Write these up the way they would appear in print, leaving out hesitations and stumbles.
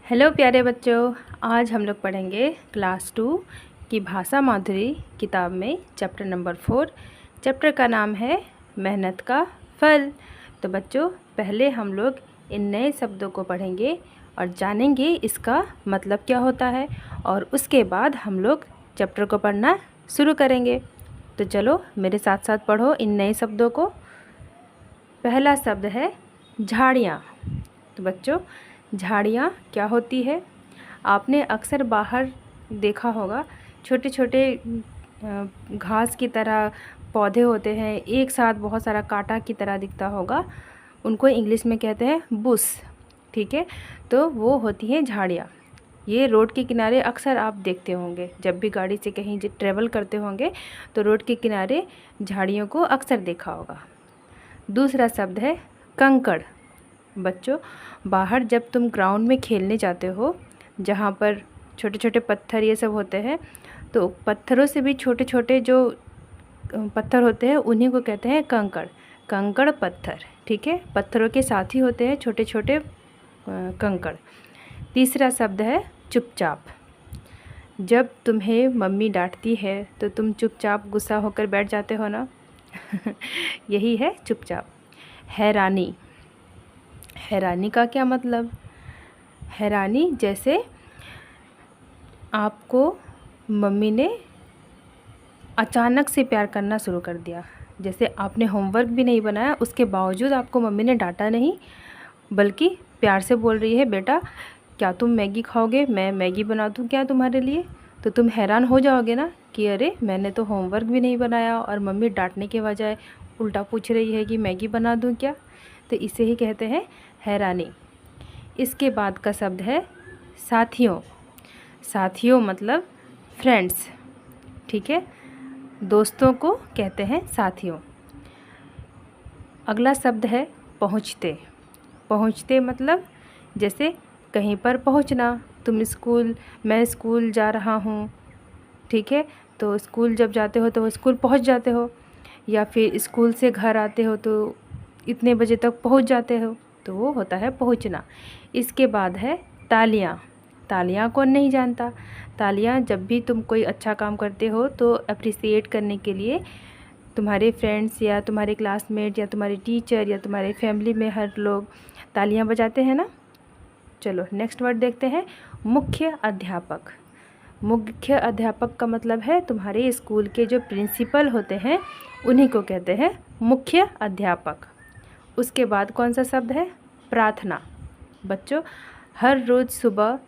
Hello प्यारे बच्चों, आज हम लोग पढ़ेंगे क्लास 2 की भाषा माधुरी किताब में चैप्टर नंबर 4। चैप्टर का नाम है मेहनत का फल। तो बच्चों, पहले हम लोग इन नए शब्दों को पढ़ेंगे और जानेंगे इसका मतलब क्या होता है, और उसके बाद हम लोग चैप्टर को पढ़ना शुरू करेंगे। तो चलो मेरे साथ साथ पढ़ो इन नए शब्दों को। पहला शब्द है झाड़ियाँ। तो बच्चों, झाड़ियाँ क्या होती है? आपने अक्सर बाहर देखा होगा, छोटे छोटे घास की तरह पौधे होते हैं, एक साथ बहुत सारा कांटा की तरह दिखता होगा, उनको इंग्लिश में कहते हैं बुश। ठीक है, तो वो होती हैं झाड़ियाँ। ये रोड के किनारे अक्सर आप देखते होंगे, जब भी गाड़ी से कहीं ट्रेवल करते होंगे तो रोड के किनारे झाड़ियों को अक्सर देखा होगा। दूसरा शब्द है कंकड़। बच्चों, बाहर जब तुम ग्राउंड में खेलने जाते हो, जहाँ पर छोटे छोटे पत्थर ये सब होते हैं, तो पत्थरों से भी छोटे छोटे जो पत्थर होते हैं उन्हीं को कहते हैं कंकड़। कंकड़ पत्थर, ठीक है, पत्थरों के साथ ही होते हैं छोटे छोटे कंकड़। तीसरा शब्द है चुपचाप। जब तुम्हें मम्मी डांटती है तो तुम चुपचाप गुस्सा होकर बैठ जाते हो ना। यही है चुपचाप। हैरानी। हैरानी का क्या मतलब? हैरानी जैसे आपको मम्मी ने अचानक से प्यार करना शुरू कर दिया, जैसे आपने होमवर्क भी नहीं बनाया, उसके बावजूद आपको मम्मी ने डांटा नहीं, बल्कि प्यार से बोल रही है, बेटा क्या तुम मैगी खाओगे, मैं मैगी बना दूँ क्या तुम्हारे लिए? तो तुम हैरान हो जाओगे ना कि अरे मैंने तो होमवर्क भी नहीं बनाया और मम्मी डांटने के बजाय उल्टा पूछ रही है कि मैगी बना दूँ क्या। तो इसे ही कहते हैं हैरानी। इसके बाद का शब्द है साथियों। साथियों मतलब फ्रेंड्स, ठीक है, दोस्तों को कहते हैं साथियों। अगला शब्द है पहुँचते। पहुँचते मतलब जैसे कहीं पर पहुँचना। मैं स्कूल जा रहा हूँ, ठीक है, तो स्कूल जब जाते हो तो स्कूल पहुँच जाते हो, या फिर स्कूल से घर आते हो तो इतने बजे तक पहुँच जाते हो, तो वो होता है पहुँचना। इसके बाद है तालियाँ। तालियाँ कौन नहीं जानता? तालियाँ जब भी तुम कोई अच्छा काम करते हो तो अप्रिसिएट करने के लिए तुम्हारे फ्रेंड्स या तुम्हारे क्लासमेट या तुम्हारे टीचर या तुम्हारे फैमिली में हर लोग तालियाँ बजाते हैं ना। चलो नेक्स्ट वर्ड देखते हैं, मुख्य अध्यापक। मुख्य अध्यापक का मतलब है तुम्हारे स्कूल के जो प्रिंसिपल होते हैं उन्हीं को कहते हैं मुख्य अध्यापक। उसके बाद कौन सा शब्द है? प्रार्थना। बच्चों, हर रोज़ सुबह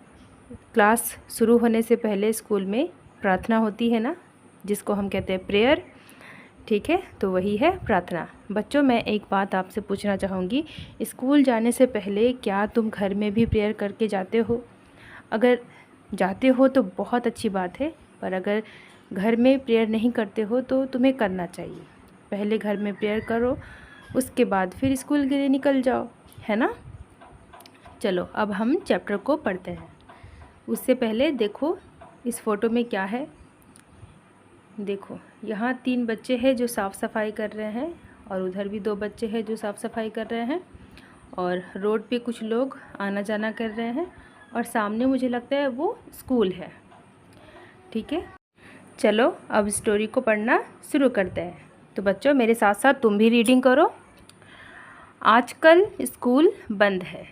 क्लास शुरू होने से पहले स्कूल में प्रार्थना होती है ना, जिसको हम कहते हैं प्रेयर, ठीक है, तो वही है प्रार्थना। बच्चों, मैं एक बात आपसे पूछना चाहूँगी, स्कूल जाने से पहले क्या तुम घर में भी प्रेयर करके जाते हो? अगर जाते हो तो बहुत अच्छी बात है, पर अगर घर में प्रेयर नहीं करते हो तो तुम्हें करना चाहिए। पहले घर में प्रेयर करो, उसके बाद फिर स्कूल के लिए निकल जाओ, है ना। चलो अब हम चैप्टर को पढ़ते हैं। उससे पहले देखो इस फ़ोटो में क्या है। देखो यहाँ 3 बच्चे हैं जो साफ़ सफाई कर रहे हैं, और उधर भी 2 बच्चे हैं जो साफ़ सफाई कर रहे हैं, और रोड पे कुछ लोग आना जाना कर रहे हैं, और सामने मुझे लगता है वो स्कूल है, ठीक है। चलो अब स्टोरी को पढ़ना शुरू करते हैं। तो बच्चों, मेरे साथ साथ तुम भी रीडिंग करो। आजकल स्कूल बंद है।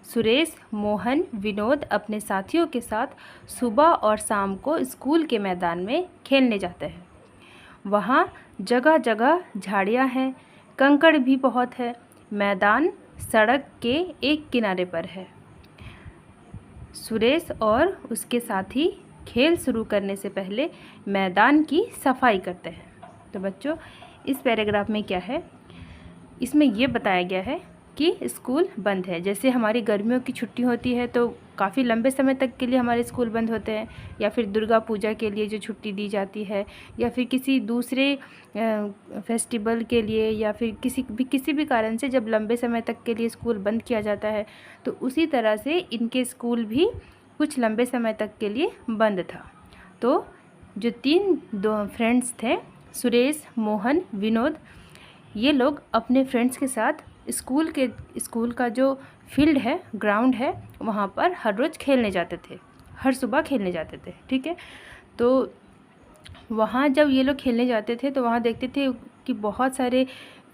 सुरेश, मोहन, विनोद अपने साथियों के साथ सुबह और शाम को स्कूल के मैदान में खेलने जाते हैं। वहाँ जगह जगह झाड़ियाँ हैं, कंकड़ भी बहुत है। मैदान सड़क के एक किनारे पर है। सुरेश और उसके साथी खेल शुरू करने से पहले मैदान की सफाई करते हैं। तो बच्चों, इस पैराग्राफ में क्या है, इसमें ये बताया गया है कि स्कूल बंद है। जैसे हमारी गर्मियों की छुट्टी होती है तो काफ़ी लंबे समय तक के लिए हमारे स्कूल बंद होते हैं, या फिर दुर्गा पूजा के लिए जो छुट्टी दी जाती है, या फिर किसी दूसरे फेस्टिवल के लिए, या फिर किसी भी कारण से जब लंबे समय तक के लिए स्कूल बंद किया जाता है, तो उसी तरह से इनके स्कूल भी कुछ लंबे समय तक के लिए बंद था। तो जो 3 फ्रेंड्स थे, सुरेश, मोहन, विनोद, ये लोग अपने फ्रेंड्स के साथ स्कूल का जो फील्ड है, ग्राउंड है, वहाँ पर हर रोज़ खेलने जाते थे, हर सुबह खेलने जाते थे। ठीक है, तो वहाँ जब ये लोग खेलने जाते थे तो वहाँ देखते थे कि बहुत सारे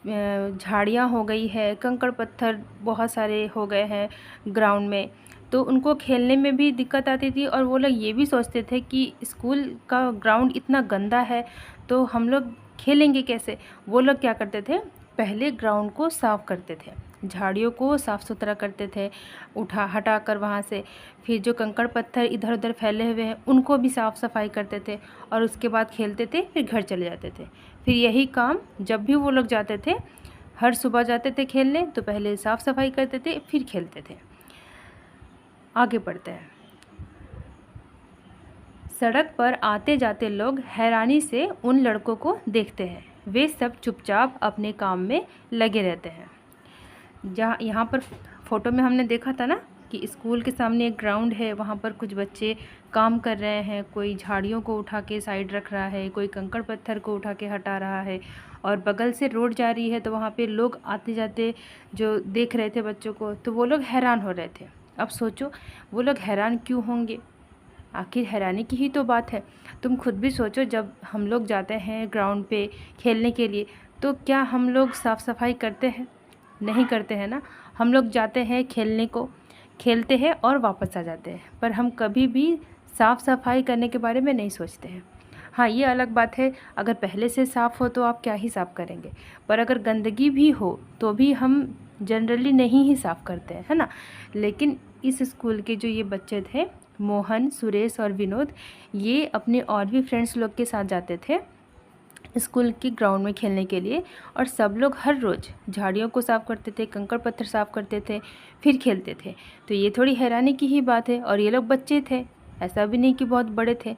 झाड़ियाँ हो गई है, कंकड़ पत्थर बहुत सारे हो गए हैं ग्राउंड में। तो उनको खेलने में भी दिक्कत आती थी और वो लोग ये भी सोचते थे कि स्कूल का ग्राउंड इतना गंदा है तो हम लोग खेलेंगे कैसे। वो लोग क्या करते थे, पहले ग्राउंड को साफ़ करते थे, झाड़ियों को साफ़ सुथरा करते थे, हटा कर वहाँ से। फिर जो कंकड़ पत्थर इधर उधर फैले हुए हैं उनको भी साफ़ सफाई करते थे और उसके बाद खेलते थे, फिर घर चले जाते थे। फिर यही काम जब भी वो लोग जाते थे, हर सुबह जाते थे खेलने, तो पहले साफ़ सफाई करते थे, फिर खेलते थे। आगे बढ़ते हैं। सड़क पर आते जाते लोग हैरानी से उन लड़कों को देखते हैं। वे सब चुपचाप अपने काम में लगे रहते हैं। जहाँ यहाँ पर फ़ोटो में हमने देखा था ना कि स्कूल के सामने एक ग्राउंड है, वहाँ पर कुछ बच्चे काम कर रहे हैं। कोई झाड़ियों को उठा के साइड रख रहा है, कोई कंकड़ पत्थर को उठा के हटा रहा है, और बगल से रोड जा रही है तो वहाँ पे लोग आते जाते जो देख रहे थे बच्चों को, तो वो लोग हैरान हो रहे थे। अब सोचो वो लोग हैरान क्यों होंगे, आखिर हैरानी की ही तो बात है। तुम खुद भी सोचो, जब हम लोग जाते हैं ग्राउंड पे खेलने के लिए तो क्या हम लोग साफ़ सफाई करते हैं? नहीं करते हैं ना। हम लोग जाते हैं खेलने को, खेलते हैं और वापस आ जाते हैं, पर हम कभी भी साफ़ सफाई करने के बारे में नहीं सोचते हैं। हाँ, ये अलग बात है, अगर पहले से साफ़ हो तो आप क्या ही साफ़ करेंगे, पर अगर गंदगी भी हो तो भी हम जनरली नहीं ही साफ़ करते हैं, है ना। लेकिन इस स्कूल के जो ये बच्चे थे, मोहन, सुरेश और विनोद, ये अपने और भी फ्रेंड्स लोग के साथ जाते थे स्कूल के ग्राउंड में खेलने के लिए, और सब लोग हर रोज़ झाड़ियों को साफ़ करते थे, कंकड़ पत्थर साफ़ करते थे, फिर खेलते थे। तो ये थोड़ी हैरानी की ही बात है। और ये लोग बच्चे थे, ऐसा भी नहीं कि बहुत बड़े थे,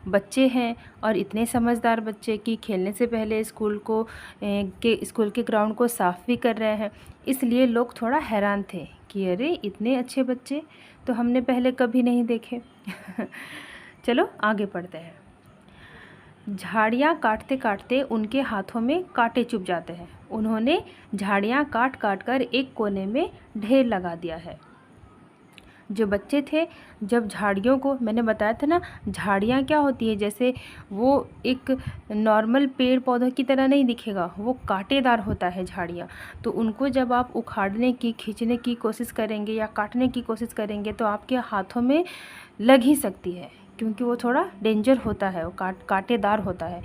बच्चे हैं, और इतने समझदार बच्चे कि खेलने से पहले स्कूल के ग्राउंड को साफ़ भी कर रहे हैं। इसलिए लोग थोड़ा हैरान थे कि अरे इतने अच्छे बच्चे तो हमने पहले कभी नहीं देखे। चलो आगे पढ़ते हैं। झाड़ियाँ काटते काटते उनके हाथों में कांटे चुभ जाते हैं। उन्होंने झाड़ियाँ काट काट कर एक कोने में ढेर लगा दिया है। जो बच्चे थे, जब झाड़ियों को, मैंने बताया था ना, झाड़ियाँ क्या होती है, जैसे वो एक नॉर्मल पेड़ पौधों की तरह नहीं दिखेगा, वो कांटेदार होता है झाड़ियाँ। तो उनको जब आप उखाड़ने की, खींचने की कोशिश करेंगे या काटने की कोशिश करेंगे तो आपके हाथों में लग ही सकती है, क्योंकि वो थोड़ा डेंजर होता है, वो कांटेदार होता है।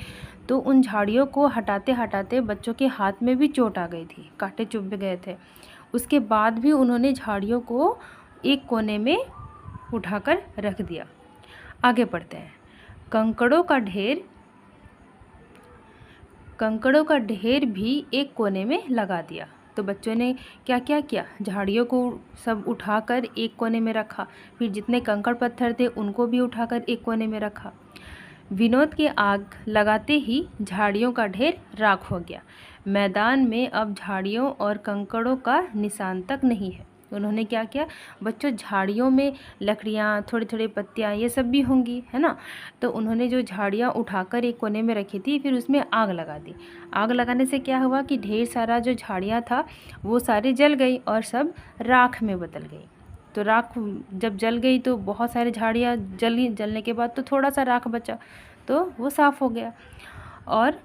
तो उन झाड़ियों को हटाते हटाते बच्चों के हाथ में भी चोट आ गई थी, कांटे चुभ गए थे। उसके बाद भी उन्होंने झाड़ियों को एक कोने में उठाकर रख दिया। आगे बढ़ते हैं। कंकड़ों का ढेर भी एक कोने में लगा दिया। तो बच्चों ने क्या क्या किया, झाड़ियों को सब उठाकर एक कोने में रखा, फिर जितने कंकड़ पत्थर थे उनको भी उठाकर एक कोने में रखा। विनोद के आग लगाते ही झाड़ियों का ढेर राख हो गया। मैदान में अब झाड़ियों और कंकड़ों का निशान तक नहीं है। उन्होंने क्या किया, बच्चों, झाड़ियों में लकड़ियाँ, थोड़ी थोड़ी पत्तियाँ, ये सब भी होंगी, है ना। तो उन्होंने जो झाड़ियाँ उठाकर एक कोने में रखी थी, फिर उसमें आग लगा दी। आग लगाने से क्या हुआ कि ढेर सारा जो झाड़ियाँ था वो सारी जल गई और सब राख में बदल गई। तो राख जब जल गई तो बहुत सारी झाड़ियाँ जलने के बाद तो थोड़ा सा राख बचा, तो वो साफ़ हो गया। और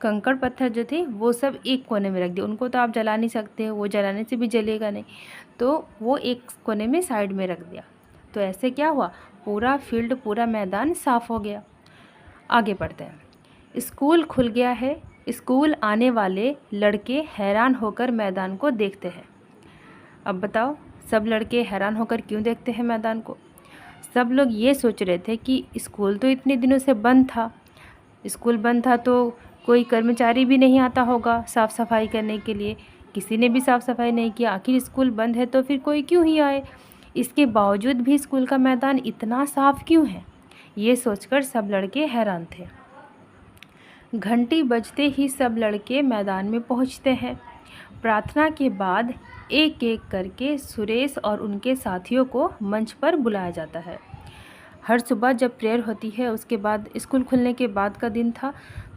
कंकड़ पत्थर जो थे वो सब एक कोने में रख दिए। उनको तो आप जला नहीं सकते, वो जलाने से भी जलेगा नहीं, तो वो एक कोने में साइड में रख दिया। तो ऐसे क्या हुआ, पूरा फील्ड, पूरा मैदान साफ़ हो गया। आगे बढ़ते हैं। स्कूल खुल गया है। स्कूल आने वाले लड़के हैरान होकर मैदान को देखते हैं। अब बताओ, सब लड़के हैरान होकर क्यों देखते हैं मैदान को? सब लोग ये सोच रहे थे कि स्कूल तो इतने दिनों से बंद था, स्कूल बंद था तो कोई कर्मचारी भी नहीं आता होगा साफ़ सफाई करने के लिए। किसी ने भी साफ़ सफाई नहीं किया, आखिर स्कूल बंद है तो फिर कोई क्यों ही आए। इसके बावजूद भी स्कूल का मैदान इतना साफ़ क्यों है, ये सोचकर सब लड़के हैरान थे। घंटी बजते ही सब लड़के मैदान में पहुंचते हैं। प्रार्थना के बाद एक एक करके सुरेश और उनके साथियों को मंच पर बुलाया जाता है। हर सुबह जब प्रेयर होती है, उसके बाद स्कूल खुलने के बाद का दिन था,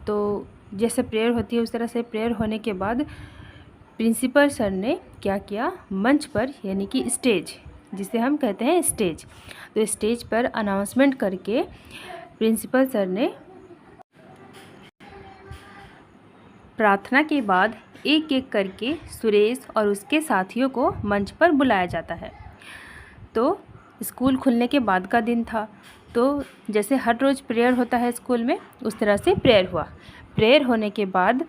तो जैसे प्रेयर होती है उस तरह से प्रेयर होने के बाद प्रिंसिपल सर ने क्या किया, मंच पर यानी कि स्टेज, जिसे हम कहते हैं स्टेज, तो स्टेज पर अनाउंसमेंट करके प्रिंसिपल सर ने प्रार्थना के बाद एक एक करके सुरेश और उसके साथियों को मंच पर बुलाया जाता है। तो स्कूल खुलने के बाद का दिन था, तो जैसे हर रोज़ प्रेयर होता है स्कूल में, उस तरह से प्रेयर हुआ। प्रेयर होने के बाद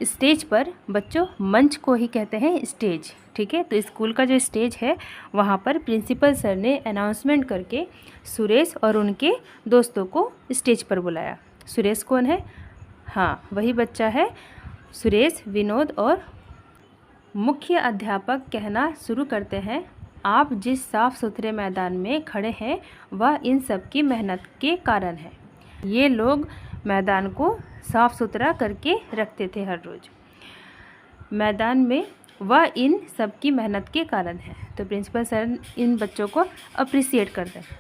स्टेज पर, बच्चों मंच को ही कहते हैं स्टेज, ठीक है। तो स्कूल का जो स्टेज है वहाँ पर प्रिंसिपल सर ने अनाउंसमेंट करके सुरेश और उनके दोस्तों को स्टेज पर बुलाया। सुरेश कौन है? हाँ, वही बच्चा है सुरेश, विनोद। और मुख्य अध्यापक कहना शुरू करते हैं, आप जिस साफ़ सुथरे मैदान में खड़े हैं वह इन सब की मेहनत के कारण है। ये लोग मैदान को साफ़ सुथरा करके रखते थे हर रोज़ मैदान में, वह इन सब की मेहनत के कारण है। तो प्रिंसिपल सर इन बच्चों को अप्रिसिएट करते हैं।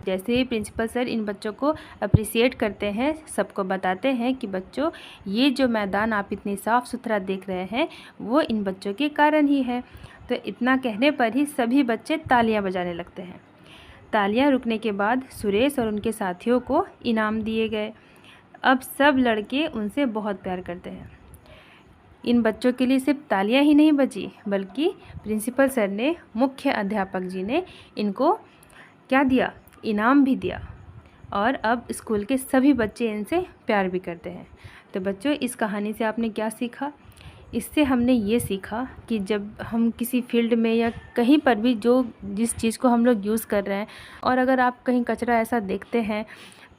जैसे ही प्रिंसिपल सर इन बच्चों को अप्रिसिएट करते हैं, सबको बताते हैं कि बच्चों ये जो मैदान आप इतनी साफ़ सुथरा देख रहे हैं वो इन बच्चों के कारण ही है। तो इतना कहने पर ही सभी बच्चे तालियां बजाने लगते हैं। तालियां रुकने के बाद सुरेश और उनके साथियों को इनाम दिए गए। अब सब लड़के उनसे बहुत प्यार करते हैं। इन बच्चों के लिए सिर्फ तालियां ही नहीं बजी, बल्कि प्रिंसिपल सर ने, मुख्य अध्यापक जी ने इनको क्या दिया, इनाम भी दिया। और अब स्कूल के सभी बच्चे इनसे प्यार भी करते हैं। तो बच्चों, इस कहानी से आपने क्या सीखा? इससे हमने ये सीखा कि जब हम किसी फील्ड में या कहीं पर भी जिस चीज़ को हम लोग यूज़ कर रहे हैं, और अगर आप कहीं कचरा ऐसा देखते हैं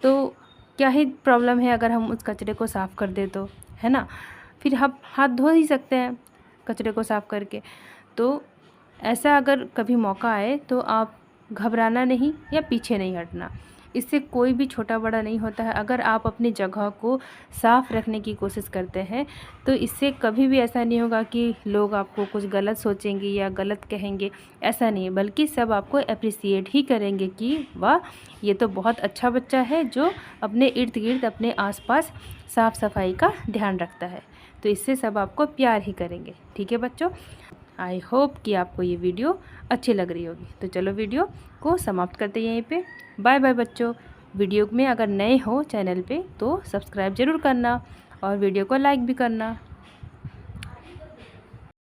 तो क्या ही प्रॉब्लम है अगर हम उस कचरे को साफ़ कर दे तो, है ना। फिर हम हाथ धो ही सकते हैं कचरे को साफ़ करके। तो ऐसा अगर कभी मौका आए तो आप घबराना नहीं या पीछे नहीं हटना। इससे कोई भी छोटा बड़ा नहीं होता है। अगर आप अपनी जगह को साफ़ रखने की कोशिश करते हैं तो इससे कभी भी ऐसा नहीं होगा कि लोग आपको कुछ गलत सोचेंगे या गलत कहेंगे, ऐसा नहीं है। बल्कि सब आपको अप्रिसिएट ही करेंगे कि वाह, ये तो बहुत अच्छा बच्चा है जो अपने इर्द गिर्द, अपने आसपास साफ़ सफाई का ध्यान रखता है। तो इससे सब आपको प्यार ही करेंगे। ठीक है बच्चों, आई होप कि आपको ये वीडियो अच्छी लग रही होगी। तो चलो वीडियो को समाप्त करते हैं यहीं पे। बाय बाय बच्चों। वीडियो में अगर नए हो चैनल पे तो सब्सक्राइब ज़रूर करना और वीडियो को लाइक भी करना।